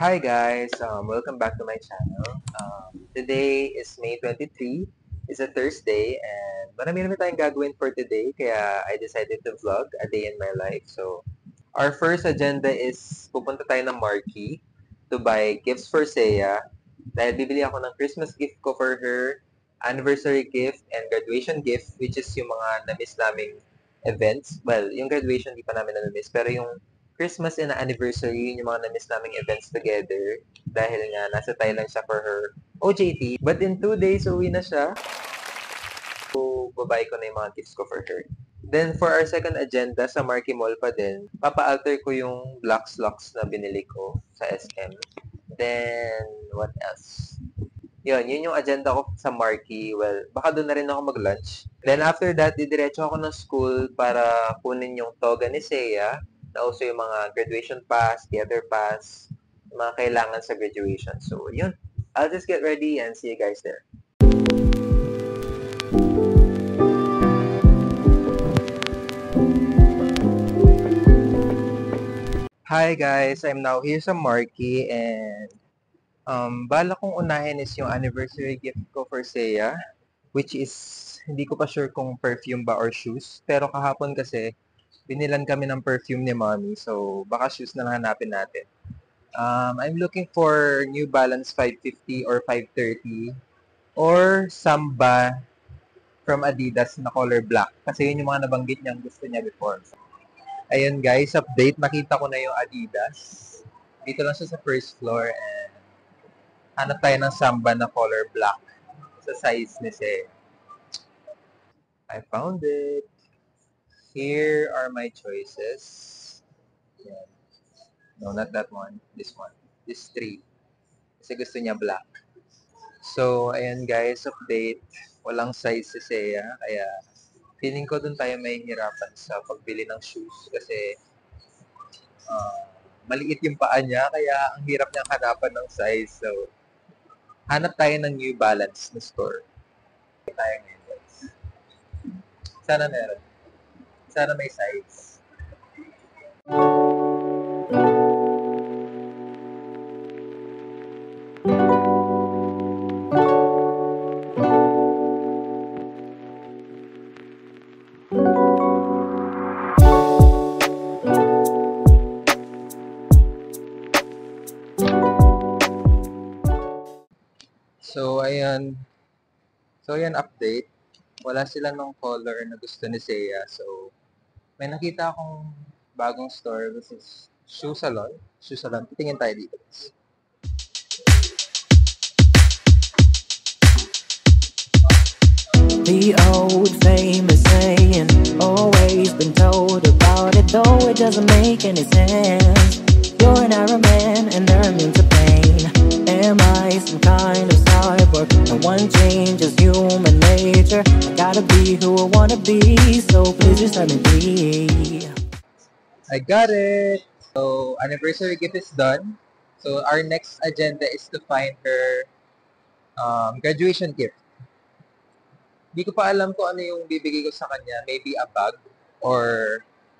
Hi guys, welcome back to my channel. Today is May 23, it's a Thursday, and marami tayong gagawin for today, kaya I decided to vlog a day in my life. So, our first agenda is pupunta tayo ng Marquee to buy gifts for Seiya. Dahil bibili ako ng Christmas gift ko for her, anniversary gift, and graduation gift, which is yung mga na-miss naming events. Well, yung graduation di pa namin na-miss, pero yung Christmas and anniversary, yun yung mga na-miss naming events together dahil nga nasa Thailand siya for her OJT. But in 2 days, uwi na siya. So, babae ko na yung mga gifts ko for her. Then, for our second agenda, sa Marquee Mall pa din, papa-alter ko yung black slocks na binili ko sa SM. Then, what else? Yun yung agenda ko sa Marquee. Well, baka doon na rin ako mag-lunch. Then after that, didiretso ako ng school para kunin yung toga ni Seiya. Na also yung mga graduation pass, theater pass, yung mga kailangan sa graduation. So, yun. I'll just get ready and see you guys there. Hi guys, I'm now here sa Marquee and bala kong unahin is yung anniversary gift ko for Seiya, which is hindi ko pa sure kung perfume ba or shoes. Pero kahapon kasi binilan kami ng perfume ni Mommy, so baka shoes na lang hanapin natin. I'm looking for New Balance 550 or 530 or Samba from Adidas na color black kasi yun yung mga nabanggit niyang gusto niya before. Ayun guys, update. Nakita ko na yung Adidas. Dito lang siya sa first floor and hanap tayo ng Samba na color black sa size ni Se. I found it. Here are my choices. Yan. No, not that one. This one. This three. Kasi gusto niya black. So, ayan guys, update. Walang size si Seiya. Kaya, feeling ko dun tayo may hirapan sa pagbili ng shoes. Kasi, maliit yung paa niya. Kaya, ang hirap niyang hanapan ng size. So, hanap tayo ng New Balance na store. Tayo ngayon guys. Sana meron. Sana may size. So, ayan. So, ayan, update. Wala sila nung color na gusto ni Seiya. So, may nakita akong bagong store. This is Shoe Salon. Shoe Salon. Titingin tayo dito. The old famous saying, always been told about it, though it doesn't make any sense. You're an Iron Man and I'm into pain. Am I some kind of cyborg? No one changes human nature. I gotta be who I wanna be, so please just let me be. I got it! So, anniversary gift is done. So, our next agenda is to find her graduation gift. Hindi ko pa alam kung ano yung bibigay ko sa kanya. Maybe a bag or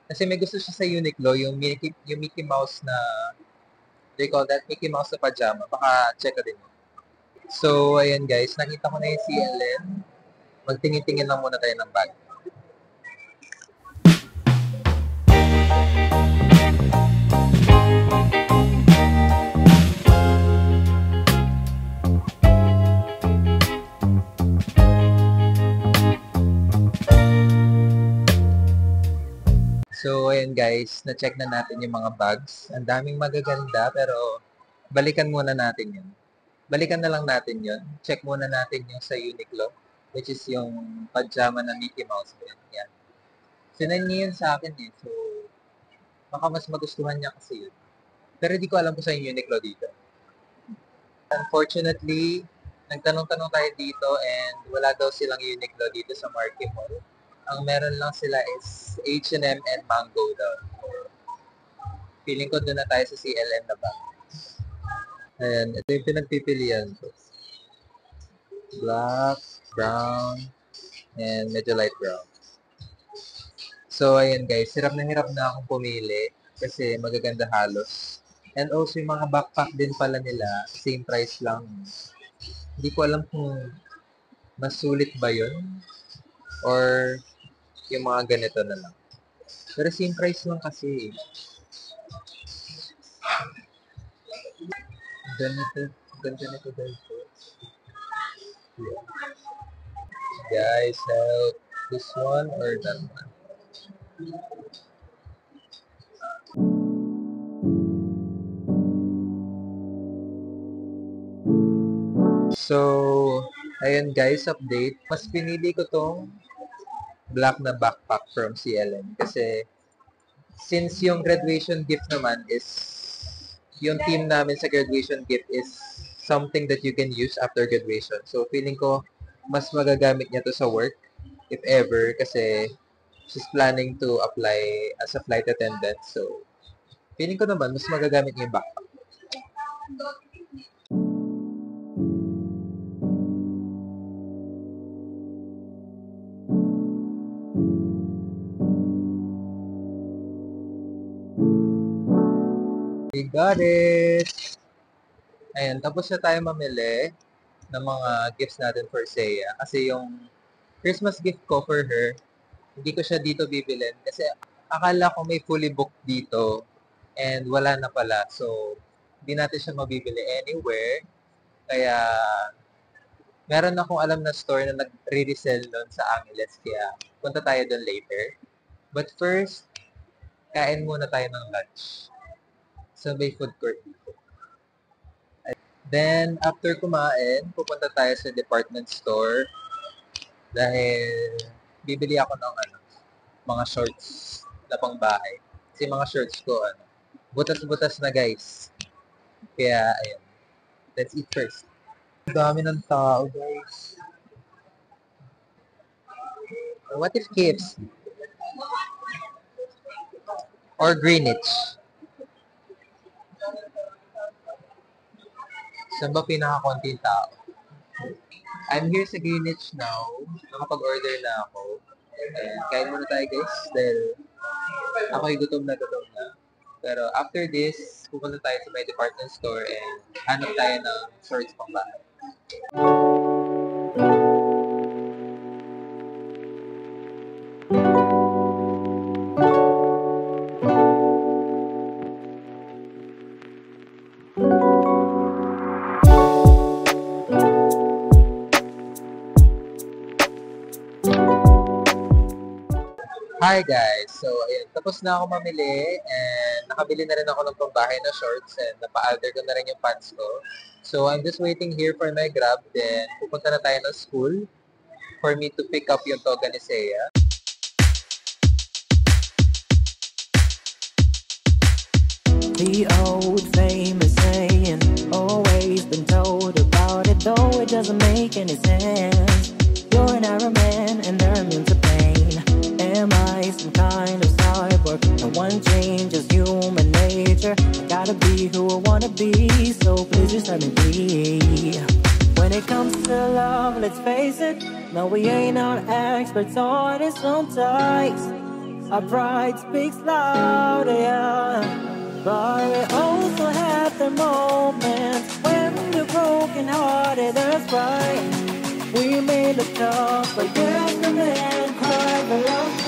kasi may gusto siya sa Uniqlo, yung Mickey Mouse na they call that Mickey Mouse na pajama. Baka check ka din. So, ayan guys, nakita ko na yung CLN. Magtingin-tingin lang muna tayo ng bag. So, ayan guys, na-check na natin yung mga bags. Ang daming magaganda, pero balikan muna natin yun. Balikan na lang natin yun. Check muna natin yung sa Uniqlo, which is yung pajama na Mickey Mouse. Yan. Sinan niya yun sa akin eh. So, baka mas magustuhan niya kasi yun. Pero di ko alam kung sa Uniqlo dito. Unfortunately, nagtanong-tanong tayo dito and wala daw silang Uniqlo dito sa Marquee Mall. Ang meron lang sila is H&M and Mango daw. Feeling ko doon na tayo sa CLN na ba. Ayan, ito yung pinagpipilian ko. Black, brown, and medyo light brown. So, ayan guys, hirap na akong pumili kasi magaganda halos. And also, yung mga backpack din pala nila, same price lang. Hindi ko alam kung mas sulit ba yun or yung mga ganito na lang. Pero same price lang kasi. Ganito, ganito dito. Guys, help. This one or that one? So, ayun guys, update. Mas pinili ko tong black na backpack from CLM kasi since yung graduation gift naman is yung team namin sa graduation gift is something that you can use after graduation. So, feeling ko mas magagamit niya to sa work if ever kasi she's planning to apply as a flight attendant. So, feeling ko naman mas magagamit niya yung backpack. We got it! Ayan, tapos na tayo mamili ng mga gifts natin for Seiya. Kasi yung Christmas gift ko for her, hindi ko siya dito bibilin. Kasi akala ko may fully booked dito and wala na pala. So, hindi natin siya mabibili anywhere. Kaya, meron akong alam na store na nag-re-resell doon sa Angeles. Kaya, punta tayo doon later. But first, kain muna tayo ng lunch. Sa may food court dito. Then, after kumain, pupunta tayo sa department store dahil bibili ako ng mga shorts na pang bahay. Kasi mga shorts ko, butas-butas na guys. Kaya, ayun. Let's eat first. Dami ng tao, guys. What if KFC? Or Greenwich? Saan ba pinaka-konting tao? I'm here sa Greenwich now. Nakapag-order na ako. And kain muna tayo guys dahil ako'y gutom na. Pero after this, pupunta tayo sa may department store and hanap tayo ng shorts pang bahay. Hi guys! So, ayun, tapos na ako mamili and nakabili na rin ako ng pambahay na shorts and napa-alter ko na rin yung pants ko. So, I'm just waiting here for my Grab then pupunta na tayo ng school for me to pick up yung toga ni Seiya. The old famous saying, always been told about it, though it doesn't make any sense. You're an Iron Man and they're immune to pain. Am I some kind of cyborg? No one changes human nature. I gotta be who I wanna be, so please just let me be. When it comes to love, let's face it, no, we ain't not experts on it sometimes. Our pride speaks louder, yeah. But we also have the moments when we're broken hearted, that's right. We may look tough, but there's no man cry for love.